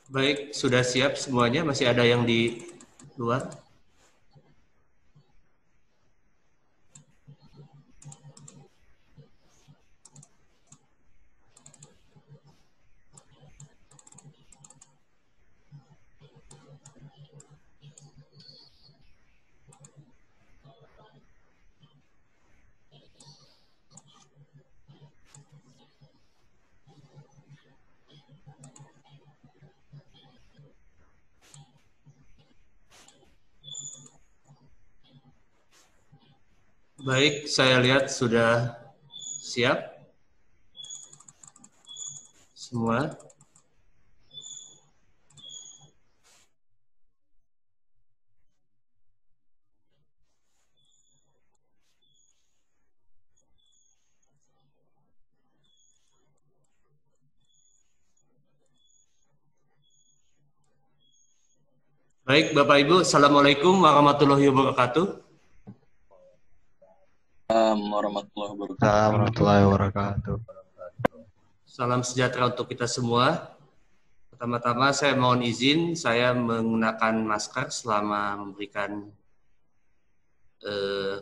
Baik, sudah siap semuanya? Masih ada yang di luar? Baik, saya lihat sudah siap semua. Baik, Bapak Ibu, Assalamualaikum warahmatullahi wabarakatuh. Warahmatullahi wabarakatuh. Salam sejahtera untuk kita semua. Pertama-tama saya mohon izin, saya menggunakan masker selama memberikan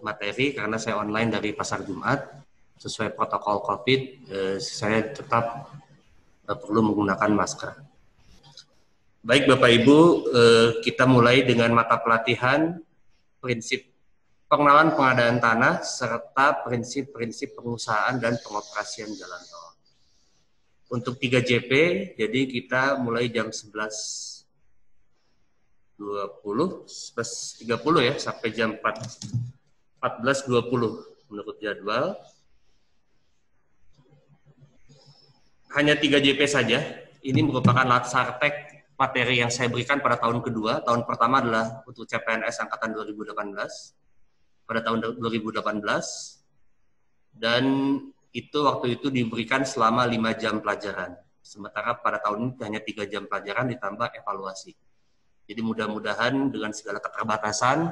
materi karena saya online dari Pasar Jumat. Sesuai protokol COVID, saya tetap perlu menggunakan masker. Baik Bapak Ibu, kita mulai dengan mata pelatihan prinsip pengenalan pengadaan tanah serta prinsip-prinsip pengusahaan dan pengoperasian jalan tol. Untuk 3 JP, jadi kita mulai jam 11.30 ya, sampai jam 14.20 menurut jadwal. Hanya 3 JP saja, ini merupakan laksartek materi yang saya berikan pada tahun kedua. Tahun pertama adalah untuk CPNS Angkatan 2018, pada tahun 2018, dan waktu itu diberikan selama 5 jam pelajaran. Sementara pada tahun ini hanya 3 jam pelajaran ditambah evaluasi. Jadi mudah-mudahan dengan segala keterbatasan,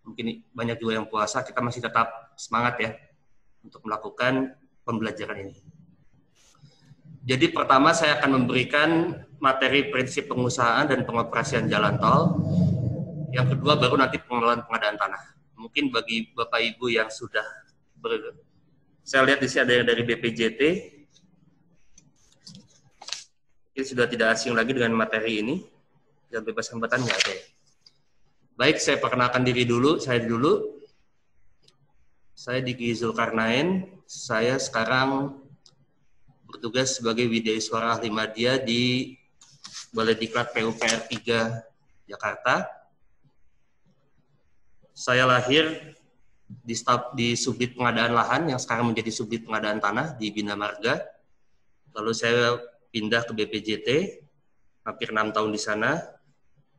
mungkin banyak juga yang puasa, kita masih tetap semangat ya untuk melakukan pembelajaran ini. Jadi pertama saya akan memberikan materi prinsip pengusahaan dan pengoperasian jalan tol. Yang kedua baru nanti pengelolaan pengadaan tanah. Mungkin bagi Bapak Ibu yang sudah saya lihat di sini ada yang dari BPJT, ini sudah tidak asing lagi dengan materi ini. Yang bebas hambatan nggak ada. Baik, saya perkenalkan diri dulu. Saya Diki Zulkarnain. Saya sekarang bertugas sebagai Wideiswara Ahli Madya di Balai Diklat PUPR 3 Jakarta. Saya lahir di Subdit Pengadaan Lahan yang sekarang menjadi Subdit Pengadaan Tanah di Bina Marga. Lalu saya pindah ke BPJT, hampir 6 tahun di sana.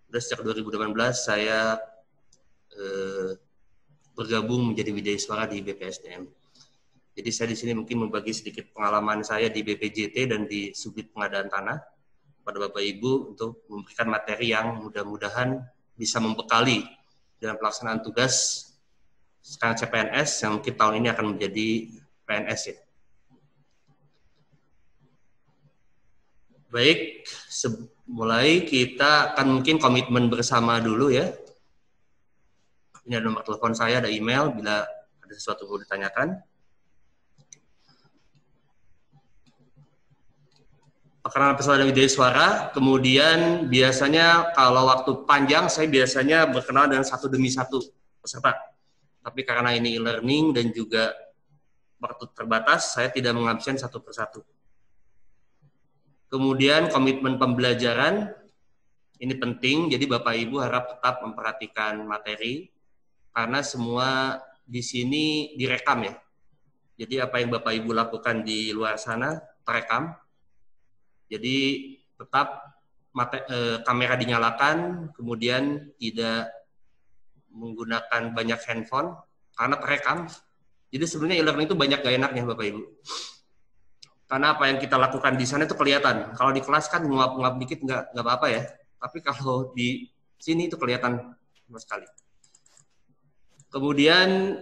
Terus sejak 2018 saya bergabung menjadi Wideiswara di BPSDM. Jadi saya di sini mungkin membagi sedikit pengalaman saya di BPJT dan di Subdit Pengadaan Tanah pada Bapak Ibu untuk memberikan materi yang mudah-mudahan bisa membekali dalam pelaksanaan tugas sekarang CPNS yang mungkin tahun ini akan menjadi PNS ya. Baik, mulai kita akan mungkin komitmen bersama dulu ya. Ini ada nomor telepon saya, ada email bila ada sesuatu yang mau ditanyakan. Karena peserta Wideiswara, kemudian biasanya kalau waktu panjang saya biasanya berkenal dengan satu demi satu peserta. Tapi karena ini e-learning dan juga waktu terbatas, saya tidak mengabsen satu persatu. Kemudian komitmen pembelajaran, ini penting, jadi Bapak Ibu harap tetap memperhatikan materi, karena semua di sini direkam ya. Jadi apa yang Bapak Ibu lakukan di luar sana terekam. Jadi tetap kamera dinyalakan, kemudian tidak menggunakan banyak handphone karena terekam. Jadi sebenarnya e-learning itu banyak gak enaknya Bapak Ibu. Karena apa yang kita lakukan di sana itu kelihatan. Kalau di kelas kan nguap-nguap dikit nggak apa-apa ya. Tapi kalau di sini itu kelihatan sama sekali. Kemudian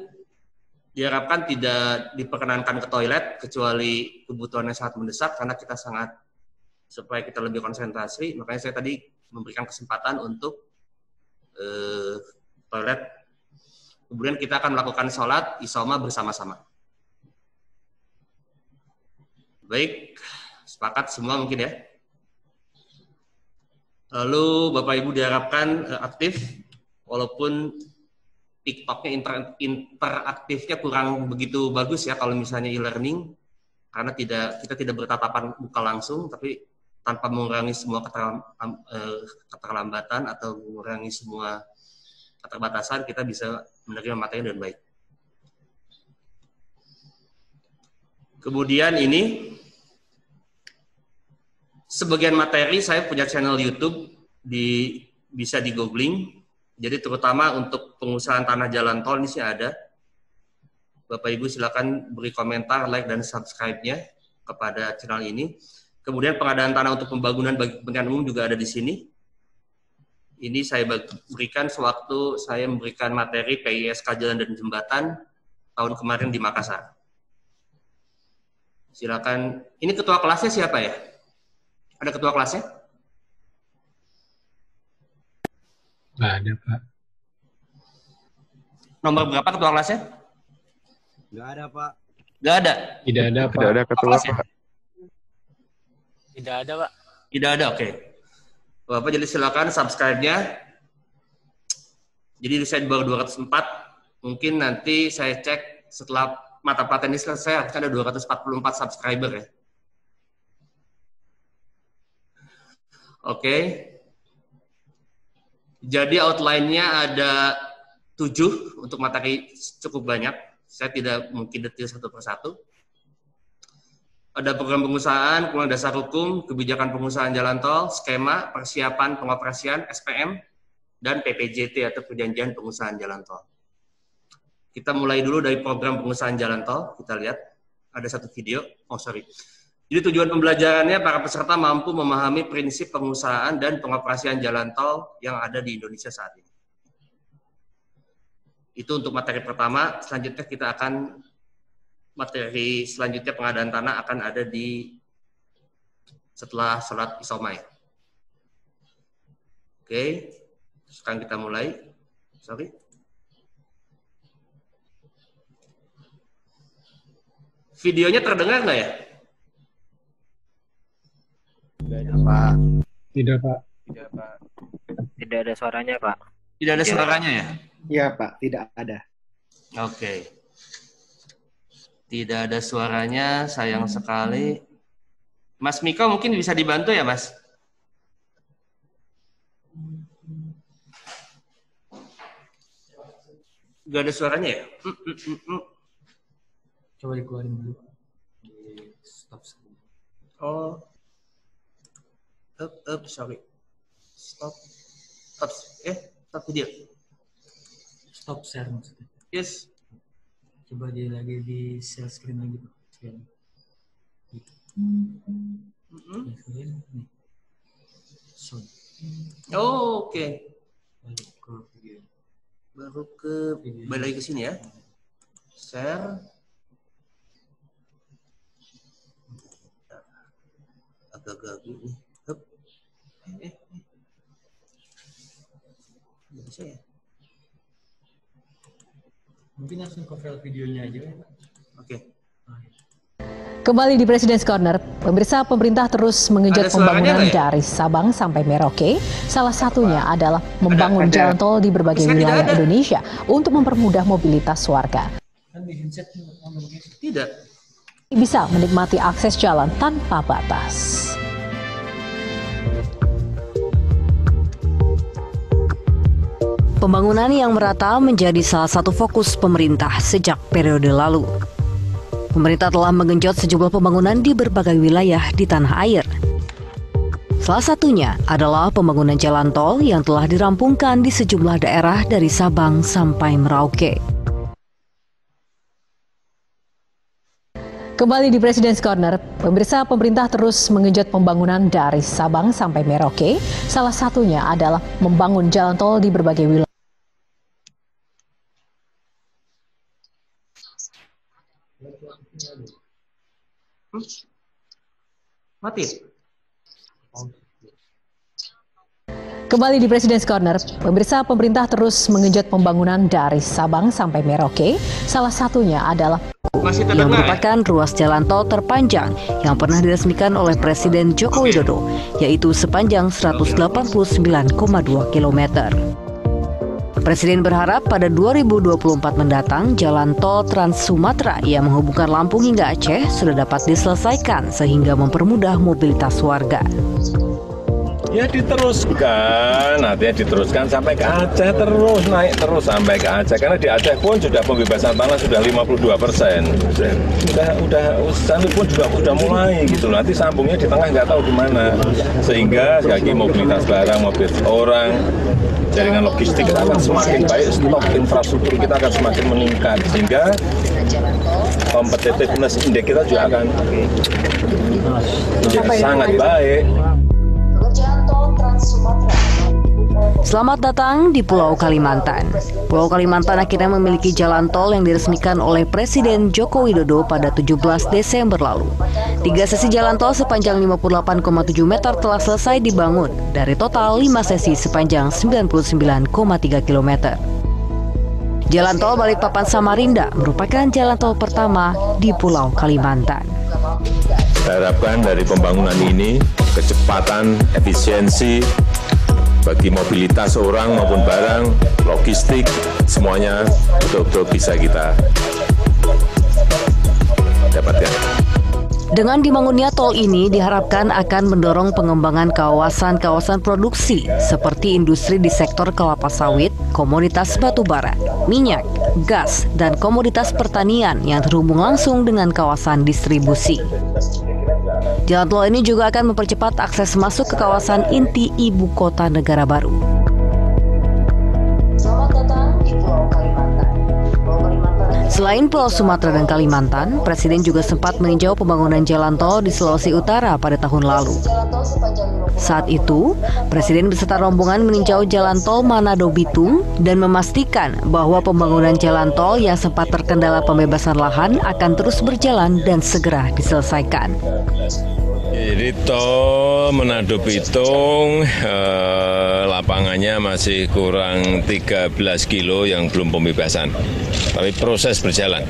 diharapkan tidak diperkenankan ke toilet kecuali kebutuhannya sangat mendesak karena kita sangat supaya kita lebih konsentrasi. Makanya saya tadi memberikan kesempatan untuk toilet. Kemudian kita akan melakukan sholat isoma bersama-sama. Baik, sepakat semua mungkin ya. Lalu Bapak Ibu diharapkan aktif, walaupun TikToknya interaktifnya kurang begitu bagus ya kalau misalnya e-learning, karena kita tidak bertatapan muka langsung, tapi tanpa mengurangi semua keterlambatan atau mengurangi semua keterbatasan, kita bisa menerima materi dengan baik. Kemudian ini, sebagian materi saya punya channel YouTube, bisa di googling. Jadi terutama untuk pengusahaan tanah jalan tol ini sih ada. Bapak Ibu silakan beri komentar, like, dan subscribe-nya kepada channel ini. Kemudian pengadaan tanah untuk pembangunan bagi kepentingan umum juga ada di sini. Ini saya berikan sewaktu saya memberikan materi PISK Jalan dan Jembatan tahun kemarin di Makassar. Silakan. Ini ketua kelasnya siapa ya? Ada ketua kelasnya? Nggak ada, Pak. Nomor berapa ketua kelasnya? Nggak ada, Pak. Nggak ada? Tidak ada, Pak. Tidak ada ketua, Pak. Tidak ada, Pak. Tidak ada, oke. Bapak jadi silakan subscribe-nya. Jadi di saya baru 204. Mungkin nanti saya cek setelah mata pelajaran ini selesai, akan ada 244 subscriber ya. Oke. Jadi outline-nya ada 7 untuk materi cukup banyak. Saya tidak mungkin detail satu persatu. Ada program pengusahaan, kemudian dasar hukum, kebijakan pengusahaan jalan tol, skema, persiapan pengoperasian, SPM, dan PPJT atau perjanjian pengusahaan jalan tol. Kita mulai dulu dari program pengusahaan jalan tol. Kita lihat ada satu video. Jadi tujuan pembelajarannya para peserta mampu memahami prinsip pengusahaan dan pengoperasian jalan tol yang ada di Indonesia saat ini. Itu untuk materi pertama. Selanjutnya kita akan materi selanjutnya pengadaan tanah akan ada di setelah sholat isoma ya. Oke, sekarang kita mulai. Videonya terdengar nggak ya? Nggak ada, Pak. Tidak, Pak. Tidak, Pak. Tidak ada suaranya, Pak. Tidak ada suaranya ya? Iya, Pak. Tidak ada. Oke. Tidak ada suaranya, sayang sekali. Mas Miko mungkin bisa dibantu ya, Mas? Gak ada suaranya ya? Coba dikeluarin dulu. Stop. Oh. Sorry. Stop video. Stop share maksudnya. Yes. Coba dia lagi di share screen lagi, Pak. Screen. Screen. Nih. So. Oh, oke. Balik ke video. Baru balik lagi ke sini ya. Share. Agak gagu nih. Bisa ya? Mungkin langsung ke file videonya aja, Pak. Oke. Kembali di President's Corner, pemirsa, pemerintah terus mengenjot pembangunan dari Sabang sampai Merauke. Salah satunya adalah membangun jalan tol di berbagai wilayah Indonesia untuk mempermudah mobilitas warga. Tidak. Bisa menikmati akses jalan tanpa batas. Pembangunan yang merata menjadi salah satu fokus pemerintah sejak periode lalu. Pemerintah telah menggenjot sejumlah pembangunan di berbagai wilayah di tanah air. Salah satunya adalah pembangunan jalan tol yang telah dirampungkan di sejumlah daerah dari Sabang sampai Merauke. Kembali di Presiden Corner, pemirsa, pemerintah terus menggenjot pembangunan dari Sabang sampai Merauke. Salah satunya adalah membangun jalan tol di berbagai wilayah. Mati. Kembali di Presiden Corner, pemirsa, pemerintah terus menggenjot pembangunan dari Sabang sampai Merauke. Salah satunya adalah yang merupakan ruas jalan tol terpanjang yang pernah diresmikan oleh Presiden Joko Widodo, yaitu sepanjang 189,2 km. Presiden berharap pada 2024 mendatang jalan tol Trans Sumatera yang menghubungkan Lampung hingga Aceh sudah dapat diselesaikan sehingga mempermudah mobilitas warga. Ya diteruskan, nantinya diteruskan sampai ke Aceh, terus naik terus sampai ke Aceh. Karena di Aceh pun sudah pembebasan tanah sudah 52%. Sana pun juga sudah mulai gitu. Nanti sambungnya di tengah nggak tahu di mana. Sehingga sekali lagi mobilitas barang, mobilitas orang, jaringan logistik kita akan semakin baik, stok infrastruktur kita akan semakin meningkat. Sehingga competitiveness index kita juga akan menjadi sangat baik. Selamat datang di Pulau Kalimantan. Pulau Kalimantan akhirnya memiliki jalan tol yang diresmikan oleh Presiden Joko Widodo pada 17 Desember lalu. 3 sesi jalan tol sepanjang 58,7 meter telah selesai dibangun dari total 5 sesi sepanjang 99,3 km. Jalan tol Balikpapan Samarinda merupakan jalan tol pertama di Pulau Kalimantan. Saya harapkan dari pembangunan ini, kecepatan, efisiensi, bagi mobilitas orang maupun barang, logistik, semuanya betul-betul bisa kita dapatkan. Dengan dibangunnya tol ini diharapkan akan mendorong pengembangan kawasan-kawasan produksi seperti industri di sektor kelapa sawit, komoditas batu bara, minyak, gas, dan komoditas pertanian yang terhubung langsung dengan kawasan distribusi. Jalan tol ini juga akan mempercepat akses masuk ke kawasan inti ibu kota negara baru. Selamat datang di Pulau Kalimantan. Selain Pulau Sumatera dan Kalimantan, Presiden juga sempat meninjau pembangunan jalan tol di Sulawesi Utara pada tahun lalu. Saat itu, Presiden beserta rombongan meninjau jalan tol Manado Bitung dan memastikan bahwa pembangunan jalan tol yang sempat terkendala pembebasan lahan akan terus berjalan dan segera diselesaikan. Jadi tol Manado Bitung lapangannya masih kurang 13 kilo yang belum pembebasan, tapi proses berjalan.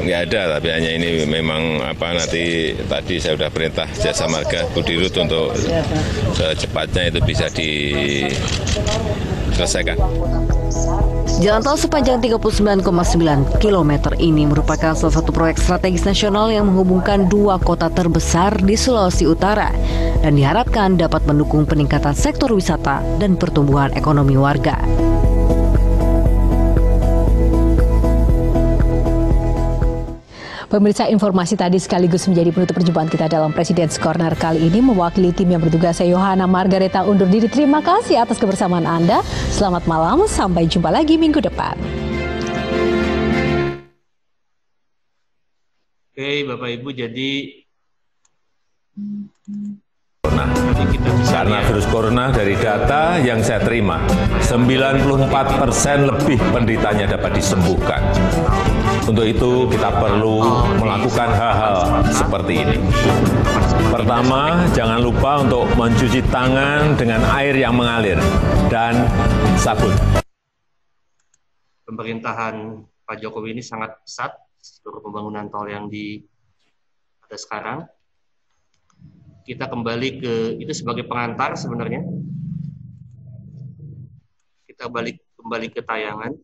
Nggak ada, tapi hanya ini memang nanti tadi saya sudah perintah Jasa Marga Budirut untuk secepatnya itu bisa diselesaikan. Jalan tol sepanjang 39,9 km ini merupakan salah satu proyek strategis nasional yang menghubungkan dua kota terbesar di Sulawesi Utara dan diharapkan dapat mendukung peningkatan sektor wisata dan pertumbuhan ekonomi warga. Pemirsa, informasi tadi sekaligus menjadi penutup perjumpaan kita dalam President's Corner kali ini. Mewakili tim yang bertugas, saya Yohana Margareta undur diri. Terima kasih atas kebersamaan Anda. Selamat malam, sampai jumpa lagi minggu depan. Oke, Bapak Ibu, jadi Karena virus corona dari data yang saya terima, 94% lebih penderitanya dapat disembuhkan. Untuk itu kita perlu melakukan hal-hal seperti ini. Pertama, jangan lupa untuk mencuci tangan dengan air yang mengalir dan sabun. pemerintahan Pak Jokowi ini sangat pesat, seluruh pembangunan tol yang ada sekarang. Kita kembali ke itu sebagai pengantar sebenarnya. Kita kembali ke tayangan.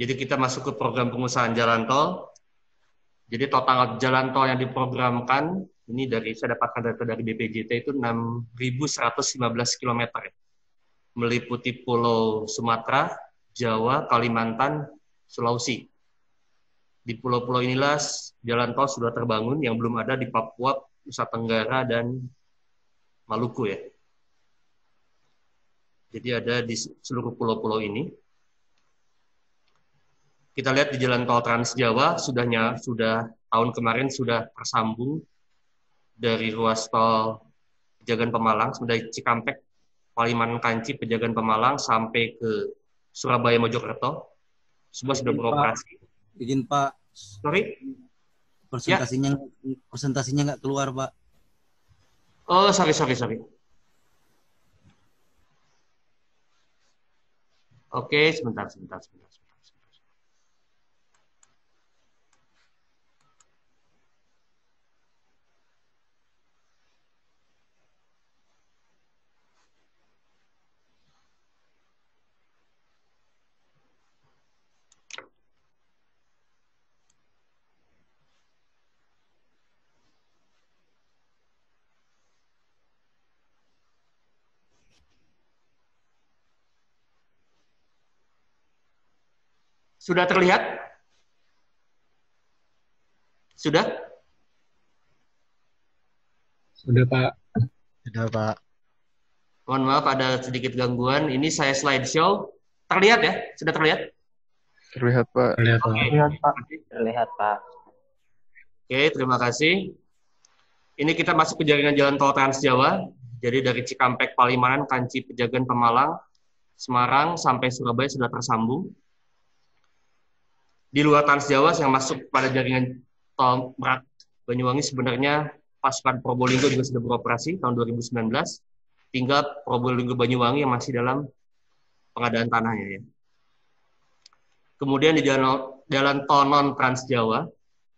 Jadi kita masuk ke program pengusahaan jalan tol. Jadi total jalan tol yang diprogramkan, ini saya dapatkan data dari BPJT itu 6.115 km. Meliputi Pulau Sumatera, Jawa, Kalimantan, Sulawesi. Di pulau-pulau inilah jalan tol sudah terbangun, yang belum ada di Papua, Nusa Tenggara, dan Maluku ya. Jadi ada di seluruh pulau-pulau ini. Kita lihat di jalan tol Trans Jawa sudah tahun kemarin sudah tersambung dari ruas tol Pejagan Pemalang, dari Cikampek, Palimanan Kanci, Pejagan Pemalang sampai ke Surabaya Mojokerto. Semua sudah beroperasi. Izin Pak. Sorry? Persentasinya nggak keluar Pak. Oh, sorry. Oke, sebentar. Sudah terlihat? Sudah? Sudah Pak. Sudah Pak. Mohon maaf ada sedikit gangguan. Ini saya slideshow. Terlihat ya? Sudah terlihat? Terlihat Pak. Terlihat Pak. Terlihat Pak. Oke, terima kasih. Ini kita masuk ke jaringan jalan tol Trans Jawa. Jadi dari Cikampek, Palimanan, Kanci, Pejagan, Pemalang, Semarang, sampai Surabaya sudah tersambung. Di luar Trans Jawa yang masuk pada jaringan tol Merak Banyuwangi sebenarnya pasukan Probolinggo juga sudah beroperasi tahun 2019. Tinggal Probolinggo Banyuwangi yang masih dalam pengadaan tanahnya ya. Kemudian di jalan tol non Trans Jawa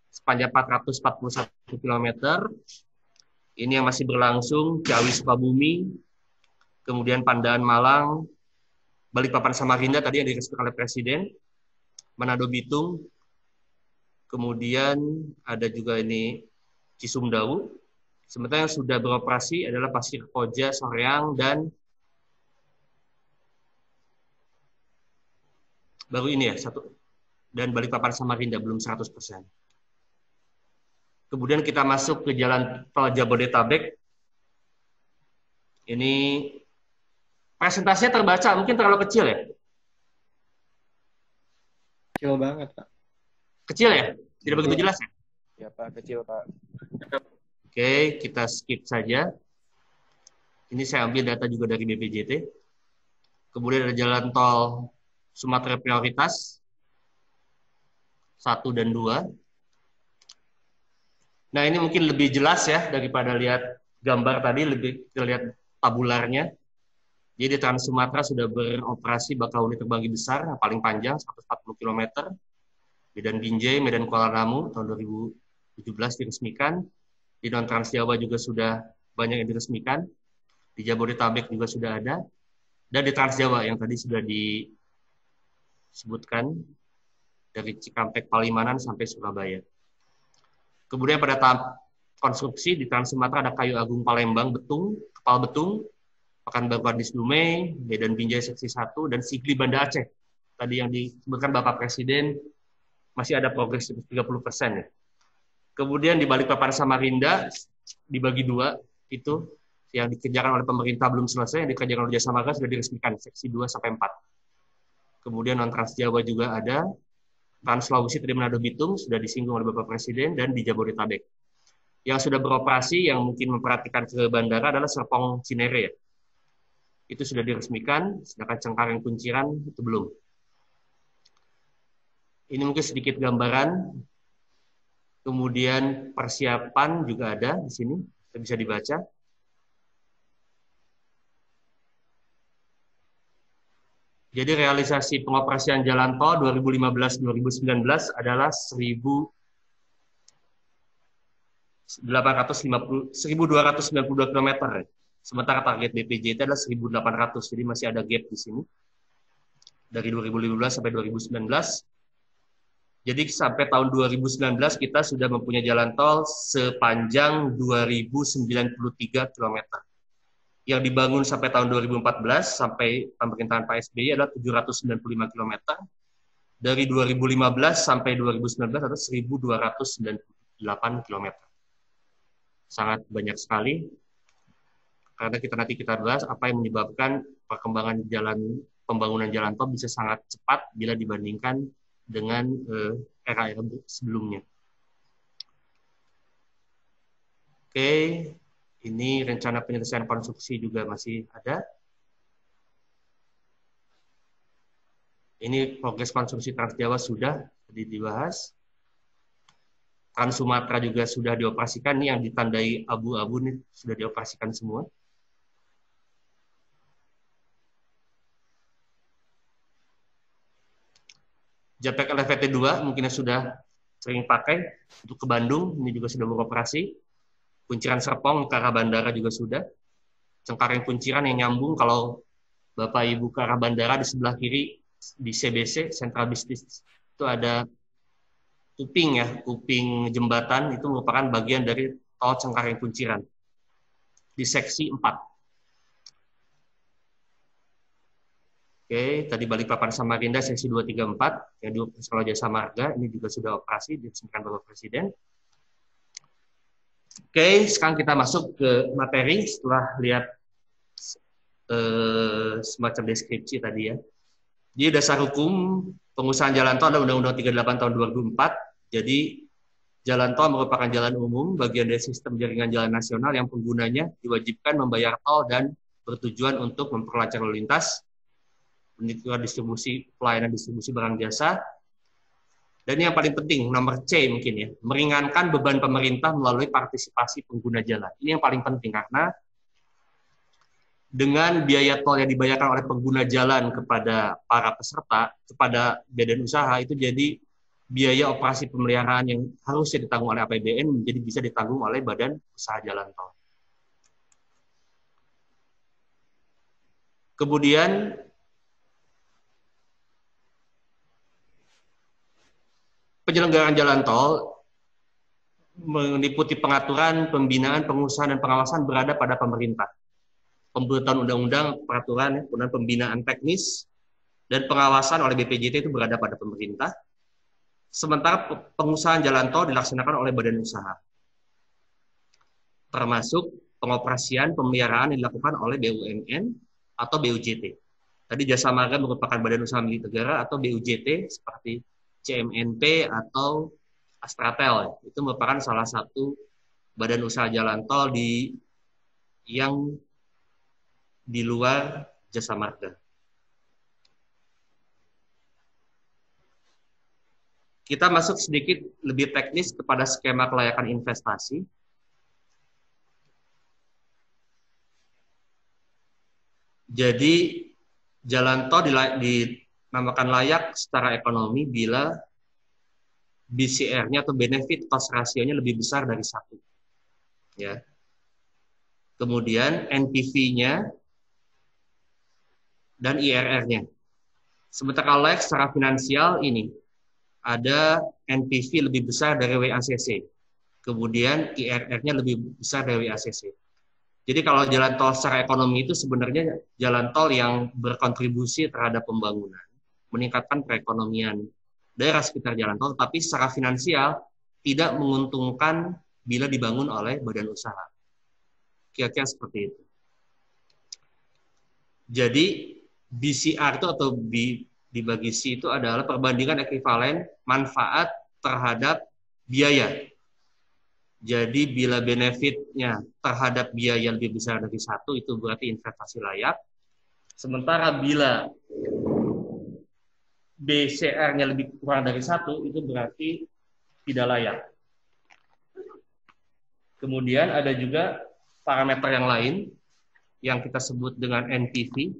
sepanjang 441 km. Ini yang masih berlangsung Ciawi Sukabumi, kemudian Pandaan Malang, Balikpapan Samarinda tadi yang diresmikan oleh Presiden, Manado Bitung, kemudian ada juga ini Cisumdawu. Sementara yang sudah beroperasi adalah Pasir Koja, Soreang, dan baru ini ya, satu. Dan Balikpapan Samarinda belum 100%. Kemudian kita masuk ke jalan tol Jabodetabek. Ini presentasinya terbaca, mungkin terlalu kecil ya? Kecil banget, Pak. Kecil ya? Tidak begitu jelas ya? Ya, Pak. Kecil, Pak. Oke, kita skip saja. Ini saya ambil data juga dari BPJT. Kemudian ada jalan tol Sumatera Prioritas 1 dan 2. Nah, ini mungkin lebih jelas ya daripada lihat gambar tadi, lebih terlihat tabularnya. Jadi Trans Sumatera sudah beroperasi Bakahuni Terbanggi Besar, yang paling panjang 140 km. Medan Binjai, Medan Kuala Namu tahun 2017 diresmikan. Di non Trans Jawa juga sudah banyak yang diresmikan. Di Jabodetabek juga sudah ada. Dan di Trans Jawa yang tadi sudah disebutkan dari Cikampek Palimanan sampai Surabaya. Kemudian pada tahap konstruksi di Trans Sumatera ada Kayu Agung Palembang, Betung, Kepal Betung, Pekanbaru Kardis Dumai, Medan Binjai Seksi 1, dan Sigli Banda Aceh. Tadi yang disebutkan Bapak Presiden, masih ada progres 30% ya. Kemudian di Balikpapan Samarinda, dibagi dua, itu yang dikerjakan oleh pemerintah belum selesai, yang dikerjakan oleh Jasa Marga sudah diresmikan, seksi 2-4. Kemudian non-Trans Jawa juga ada, Trans Sulawesi tadi Manado Bitung, sudah disinggung oleh Bapak Presiden, dan di Jabodetabek. Yang sudah beroperasi, yang mungkin memperhatikan ke bandara adalah Serpong Cinere ya. Itu sudah diresmikan, sedangkan Cengkareng Kunciran itu belum. Ini mungkin sedikit gambaran. Kemudian persiapan juga ada di sini, bisa dibaca. Jadi realisasi pengoperasian jalan tol 2015-2019 adalah 1.292 km. Sementara target BPJT adalah 1.800, jadi masih ada gap di sini. Dari 2015 sampai 2019, Jadi sampai tahun 2019 kita sudah mempunyai jalan tol sepanjang 2093 km. Yang dibangun sampai tahun 2014 sampai pemerintahan Pak SBY adalah 795 km. Dari 2015 sampai 2019 ada 1298 km. Sangat banyak sekali. Karena nanti kita bahas apa yang menyebabkan perkembangan pembangunan jalan tol bisa sangat cepat bila dibandingkan dengan era-era sebelumnya. Oke, ini rencana penyelesaian konstruksi juga masih ada. Ini progres konstruksi Trans Jawa sudah dibahas. Trans Sumatera juga sudah dioperasikan. Ini yang ditandai abu-abu nih sudah dioperasikan semua. JPEG LVT 2 mungkin sudah sering pakai untuk ke Bandung, ini juga sudah beroperasi. Kunciran Serpong ke arah bandara juga sudah. Cengkareng Kunciran yang nyambung kalau Bapak Ibu ke arah bandara di sebelah kiri di CBC, Central Business, itu ada kuping ya, kuping jembatan itu merupakan bagian dari tol Cengkareng Kunciran di seksi 4. Oke, tadi Balikpapan Samarinda seksi 234 yang di Sekolah Jasa Marga ini juga sudah operasi diresmikan Bapak Presiden. Oke, sekarang kita masuk ke materi setelah lihat semacam deskripsi tadi ya. Jadi dasar hukum pengusahaan jalan tol adalah Undang-Undang 38 tahun 2004. Jadi jalan tol merupakan jalan umum bagian dari sistem jaringan jalan nasional yang penggunanya diwajibkan membayar tol dan bertujuan untuk memperlancar lalu lintas, meningkatkan distribusi pelayanan distribusi barang jasa, dan yang paling penting nomor C mungkin ya, meringankan beban pemerintah melalui partisipasi pengguna jalan. Ini yang paling penting karena dengan biaya tol yang dibayarkan oleh pengguna jalan kepada para peserta, kepada badan usaha itu jadi biaya operasi pemeliharaan yang harusnya ditanggung oleh APBN menjadi bisa ditanggung oleh badan usaha jalan tol. Kemudian penyelenggaraan jalan tol meliputi pengaturan, pembinaan, pengusahaan, dan pengawasan berada pada pemerintah. Pembuatan undang-undang, peraturan, kemudian pembinaan teknis, dan pengawasan oleh BPJT itu berada pada pemerintah. Sementara pengusahaan jalan tol dilaksanakan oleh badan usaha. Termasuk pengoperasian, pemeliharaan yang dilakukan oleh BUMN atau BUJT. Tadi Jasa Marga merupakan badan usaha milik negara atau BUJT seperti CMNP atau Astratel. Itu merupakan salah satu badan usaha jalan tol yang di luar Jasa Marga. Kita masuk sedikit lebih teknis kepada skema kelayakan investasi. Jadi jalan tol dinamakan layak secara ekonomi bila BCR-nya atau benefit cost ratio-nya lebih besar dari 1. Ya. Kemudian NPV-nya dan IRR-nya. Sementara layak secara finansial ini ada NPV lebih besar dari WACC. Kemudian IRR-nya lebih besar dari WACC. Jadi kalau jalan tol secara ekonomi itu sebenarnya jalan tol yang berkontribusi terhadap pembangunan, meningkatkan perekonomian daerah sekitar jalan tol, tapi secara finansial tidak menguntungkan bila dibangun oleh badan usaha. Kira-kira seperti itu. Jadi BCR itu atau dibagi C itu adalah perbandingan ekuivalen manfaat terhadap biaya. Jadi bila benefitnya terhadap biaya lebih besar dari 1, itu berarti investasi layak. Sementara bila BCR-nya lebih kurang dari 1, itu berarti tidak layak. Kemudian ada juga parameter yang lain yang kita sebut dengan NPV.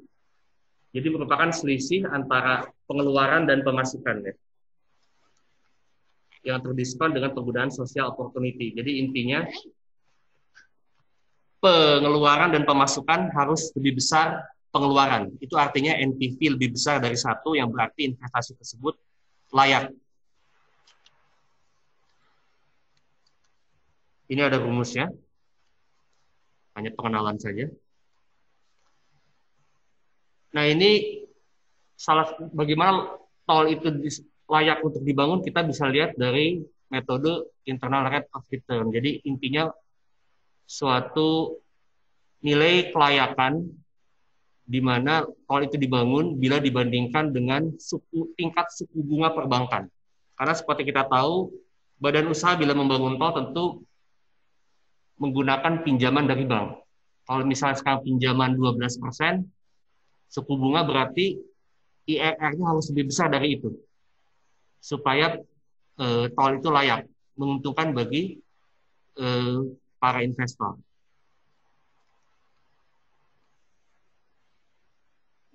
Jadi merupakan selisih antara pengeluaran dan pemasukan, ya, yang terdiskon dengan penggunaan social opportunity. Jadi intinya pengeluaran dan pemasukan harus lebih besar pengeluaran. Itu artinya NPV lebih besar dari 1 yang berarti investasi tersebut layak. Ini ada rumusnya. Hanya pengenalan saja. Nah, ini bagaimana tol itu layak untuk dibangun, kita bisa lihat dari metode internal rate of return. Jadi intinya suatu nilai kelayakan di mana tol itu dibangun bila dibandingkan dengan tingkat suku bunga perbankan. Karena seperti kita tahu, badan usaha bila membangun tol tentu menggunakan pinjaman dari bank. Kalau misalnya sekarang pinjaman 12%, suku bunga berarti IRR-nya harus lebih besar dari itu. Supaya tol itu layak, menguntungkan bagi para investor.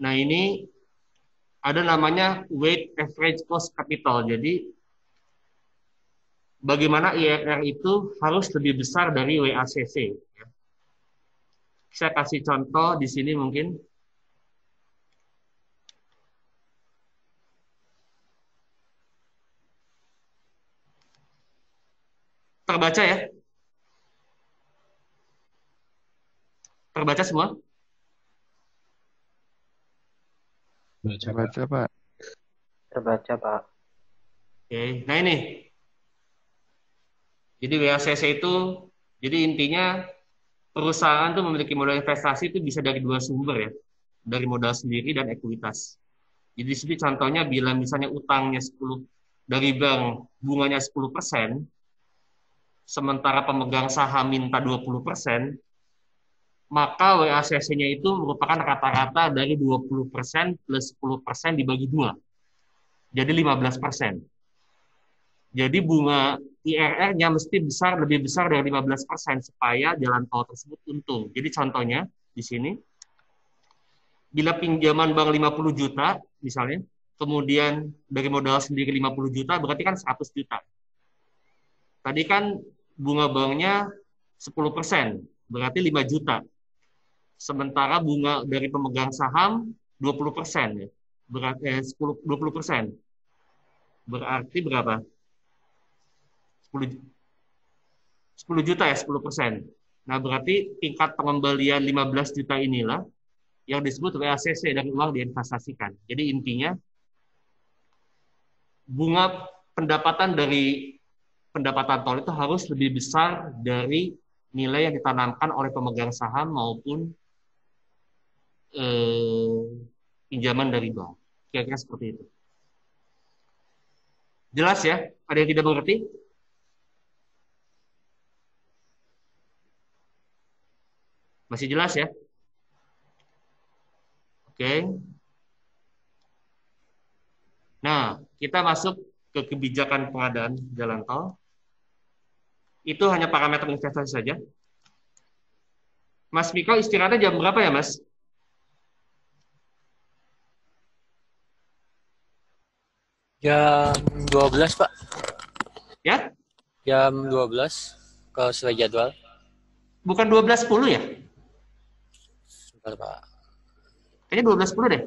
Nah, ini ada namanya weight average cost capital. Jadi bagaimana IRR itu harus lebih besar dari WACC. Saya kasih contoh di sini mungkin. Terbaca ya? Terbaca semua? Baca, Pak. Terbaca, Pak. Oke, nah ini. Jadi WACC itu, jadi intinya perusahaan tuh memiliki modal investasi itu bisa dari dua sumber ya, dari modal sendiri dan ekuitas. Jadi di sini contohnya bila misalnya utangnya 10 dari bank bunganya 10%, sementara pemegang saham minta 20%, maka WACC-nya itu merupakan rata-rata dari 20% plus 10% dibagi 2. Jadi 15%. Jadi bunga IRR-nya mesti lebih besar dari 15% supaya jalan tol tersebut untung. Jadi contohnya di sini, bila pinjaman bank 50 juta misalnya, kemudian dari modal sendiri 50 juta, berarti kan 100 juta. Tadi kan bunga banknya 10%, berarti 5 juta. Sementara bunga dari pemegang saham 20%, ya. Berarti 20%. Berarti berapa? 10 juta ya, 10%. Nah, berarti tingkat pengembalian 15 juta inilah yang disebut WACC dari uang diinvestasikan. Jadi intinya bunga pendapatan dari pendapatan tol itu harus lebih besar dari nilai yang ditanamkan oleh pemegang saham maupun pinjaman dari bank. Kira-kira seperti itu. Jelas ya? Ada yang tidak mengerti? Masih jelas ya? Oke. Nah, kita masuk ke kebijakan pengadaan jalan tol. Itu hanya parameter investasi saja. Mas Miko istirahatnya jam berapa ya, Mas? Jam 12, Pak. Ya? Jam 12, kalau sesuai jadwal. Bukan 12.10 ya? Bentar, Pak. Kayaknya 12.10 deh.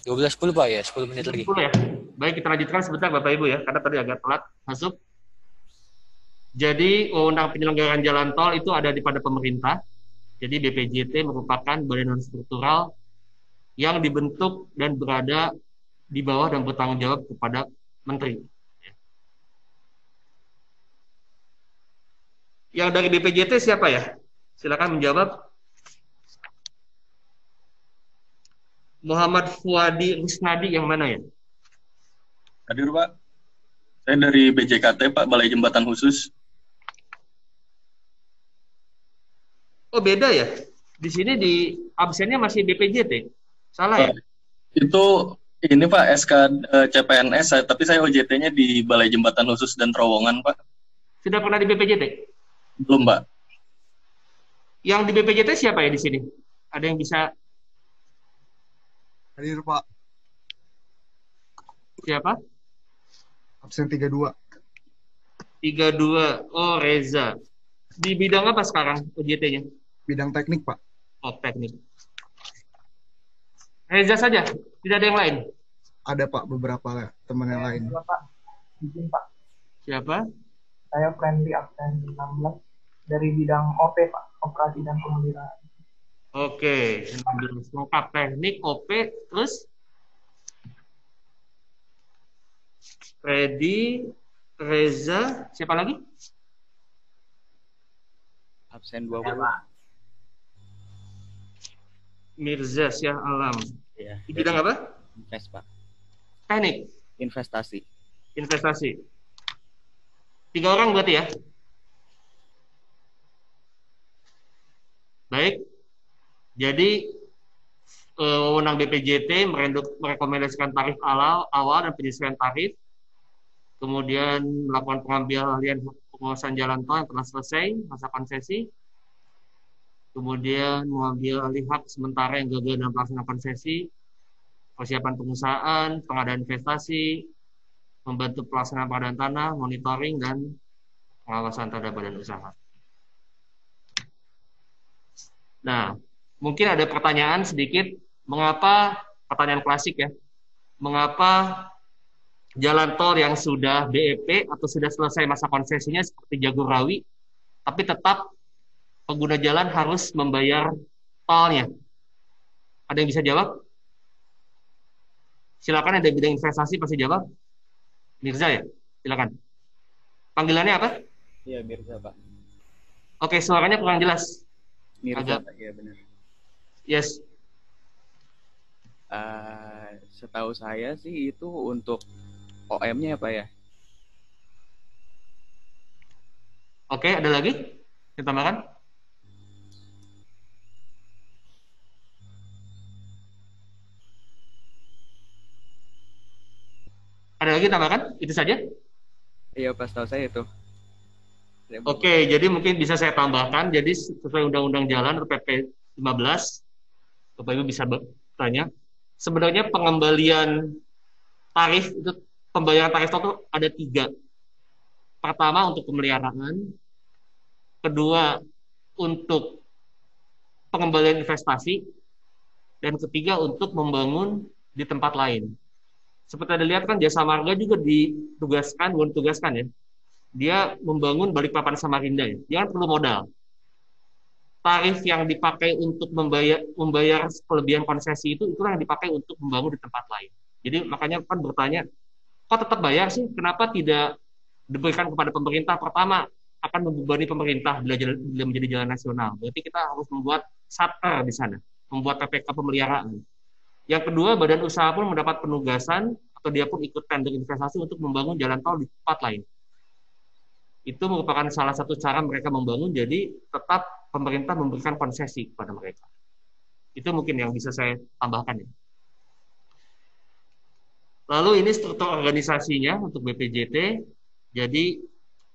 (12.10) Pak ya, 10 menit lagi. 10 ya. Baik, kita lanjutkan sebentar Bapak Ibu ya, karena tadi agak telat masuk. Jadi wewenang penyelenggaraan jalan tol itu ada pada pemerintah. Jadi BPJT merupakan badan struktural yang dibentuk dan berada di bawah dan bertanggung jawab kepada menteri. Yang dari BPJT siapa ya? Silakan menjawab. Muhammad Fuadi Rusnadi yang mana ya? Hadir Pak. Saya dari BJKT Pak, Balai Jembatan Khusus. Oh beda ya? Di sini di absennya masih BPJT. Salah ya? Itu ini Pak SK CPNS, tapi saya OJT-nya di Balai Jembatan Khusus dan Terowongan Pak. Sudah pernah di BPJT? Belum Pak. Yang di BPJT siapa ya di sini? Ada yang bisa? Hadir Pak. Siapa? Absen 32. 32. Oh Reza. Di bidang apa sekarang OJT-nya? Bidang teknik Pak. Oh teknik. Reza saja, tidak ada yang lain. Ada Pak beberapa teman yang lain. Pak, izin Pak. Siapa? Saya Friendly absen 16 dari bidang OP Pak, operasi dan pemeliharaan. Oke, lengkap teknik, OP, terus Freddy, Reza, siapa lagi? Absen 20. Mirza Syah Alam. Iya. Di bidang apa? Invest, Pak. Teknik. Investasi. Investasi. 3 orang berarti ya? Baik. Jadi wewenang BPJT merekomendasikan tarif awal dan penyesuaian tarif, kemudian melakukan pengambilan penguasaan jalan tol yang telah selesai masa konsesi, kemudian mengambil alih hak sementara yang gagal dalam pelaksanaan konsesi, persiapan pengusahaan, pengadaan investasi, membantu pelaksanaan pengadaan tanah, monitoring, dan pengawasan terhadap badan usaha. Nah, mungkin ada pertanyaan sedikit, mengapa, pertanyaan klasik ya, mengapa jalan tol yang sudah BEP atau sudah selesai masa konsesinya seperti Jagorawi, tapi tetap pengguna jalan harus membayar tolnya? Ada yang bisa jawab? Silakan, ada bidang investasi pasti jawab. Mirza ya, silakan. Panggilannya apa? Iya, Mirza, Pak. Oke, suaranya kurang jelas. Mirza, Pak. Iya, benar. Yes. Setahu saya sih itu untuk OM-nya Pak ya. Oke, ada lagi? Kita tambahkan. Ada lagi tambahkan? Itu saja? Iya, Pak, setahu saya itu. Oke, jadi mungkin bisa saya tambahkan. Jadi sesuai Undang-Undang Jalan atau PP 15, Bapak Ibu bisa bertanya. Sebenarnya pengembalian tarif itu, pembayaran tarif itu ada 3. Pertama untuk pemeliharaan, kedua untuk pengembalian investasi, dan ketiga untuk membangun di tempat lain. Seperti Anda lihat kan Jasa Marga juga ditugaskan, bukan ditugaskan ya, dia membangun Balikpapan Samarinda ya, dia kan perlu modal. Tarif yang dipakai untuk membayar kelebihan konsesi itulah yang dipakai untuk membangun di tempat lain. Jadi makanya kan bertanya, kok tetap bayar sih? Kenapa tidak diberikan kepada pemerintah? Pertama, akan membebani pemerintah bila menjadi jalan nasional. Berarti kita harus membuat satker di sana, membuat PPK pemeliharaan. Yang kedua, badan usaha pun mendapat penugasan atau dia pun ikut tender investasi untuk membangun jalan tol di tempat lain. Itu merupakan salah satu cara mereka membangun, jadi tetap pemerintah memberikan konsesi kepada mereka. Itu mungkin yang bisa saya tambahkan ya. Lalu ini struktur organisasinya untuk BPJT. Jadi